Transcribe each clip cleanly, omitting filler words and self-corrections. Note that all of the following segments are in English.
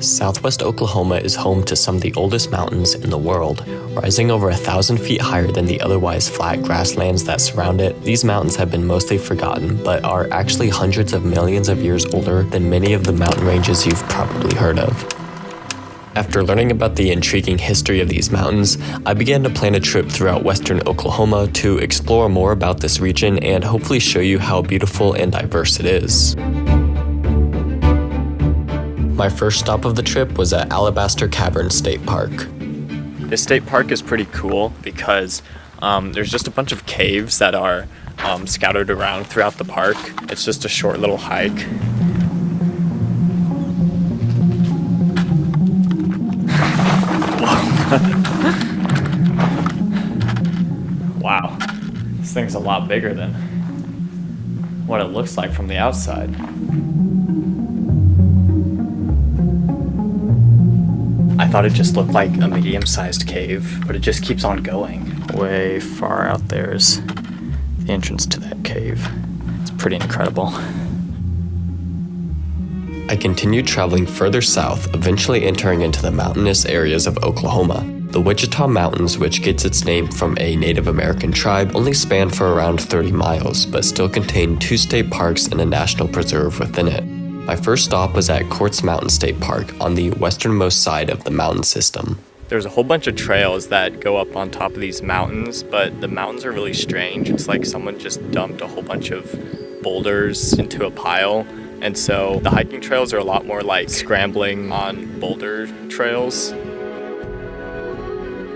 Southwest Oklahoma is home to some of the oldest mountains in the world. Rising over 1,000 feet higher than the otherwise flat grasslands that surround it, these mountains have been mostly forgotten, but are actually hundreds of millions of years older than many of the mountain ranges you've probably heard of. After learning about the intriguing history of these mountains, I began to plan a trip throughout western Oklahoma to explore more about this region and hopefully show you how beautiful and diverse it is. My first stop of the trip was at Alabaster Caverns State Park. This state park is pretty cool because there's just a bunch of caves that are scattered around throughout the park. It's just a short little hike. Wow, this thing's a lot bigger than what it looks like from the outside. I thought it just looked like a medium-sized cave, but it just keeps on going. Way far out there is the entrance to that cave. It's pretty incredible. I continued traveling further south, eventually entering into the mountainous areas of Oklahoma. The Wichita Mountains, which gets its name from a Native American tribe, only span for around 30 miles, but still contain 2 state parks and a national preserve within it. My first stop was at Quartz Mountain State Park on the westernmost side of the mountain system. There's a whole bunch of trails that go up on top of these mountains, but the mountains are really strange. It's like someone just dumped a whole bunch of boulders into a pile, and so the hiking trails are a lot more like scrambling on boulder trails.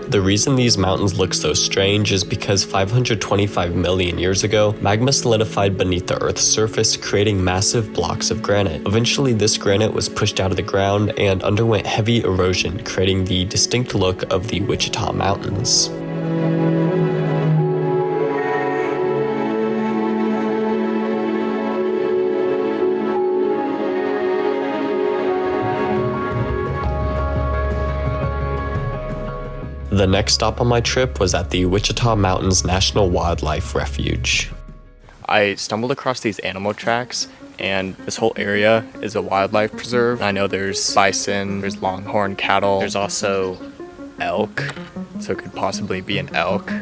The reason these mountains look so strange is because 525 million years ago, magma solidified beneath the Earth's surface, creating massive blocks of granite. Eventually, this granite was pushed out of the ground and underwent heavy erosion, creating the distinct look of the Wichita Mountains. The next stop on my trip was at the Wichita Mountains National Wildlife Refuge. I stumbled across these animal tracks, and this whole area is a wildlife preserve. I know there's bison, there's longhorn cattle, there's also elk, so it could possibly be an elk.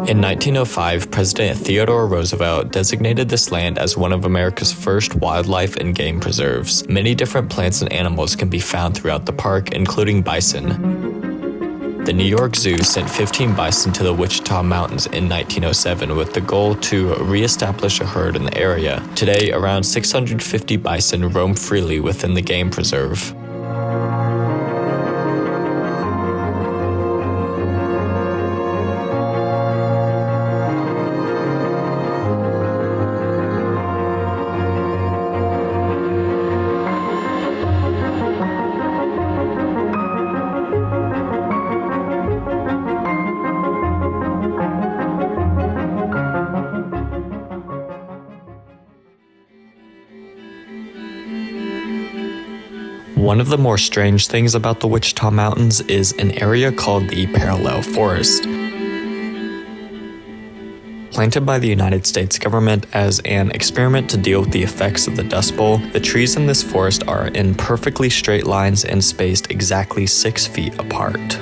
In 1905, President Theodore Roosevelt designated this land as one of America's first wildlife and game preserves. Many different plants and animals can be found throughout the park, including bison. The New York Zoo sent 15 bison to the Wichita Mountains in 1907 with the goal to re-establish a herd in the area. Today, around 650 bison roam freely within the game preserve. One of the more strange things about the Wichita Mountains is an area called the Parallel Forest. Planted by the United States government as an experiment to deal with the effects of the Dust Bowl, the trees in this forest are in perfectly straight lines and spaced exactly 6 feet apart.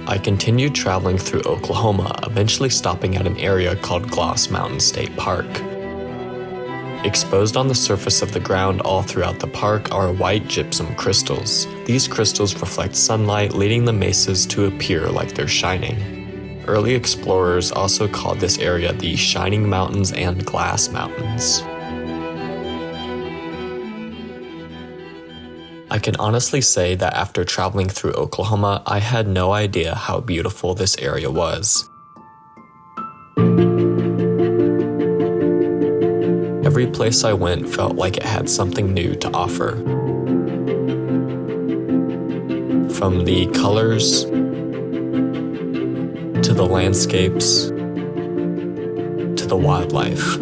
I continued traveling through Oklahoma, eventually stopping at an area called Gloss Mountain State Park. Exposed on the surface of the ground all throughout the park are white gypsum crystals. These crystals reflect sunlight, leading the mesas to appear like they're shining. Early explorers also called this area the Shining Mountains and Glass Mountains. I can honestly say that after traveling through Oklahoma, I had no idea how beautiful this area was. Every place I went felt like it had something new to offer. From the colors, to the landscapes, to the wildlife.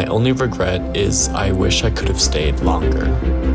My only regret is I wish I could have stayed longer.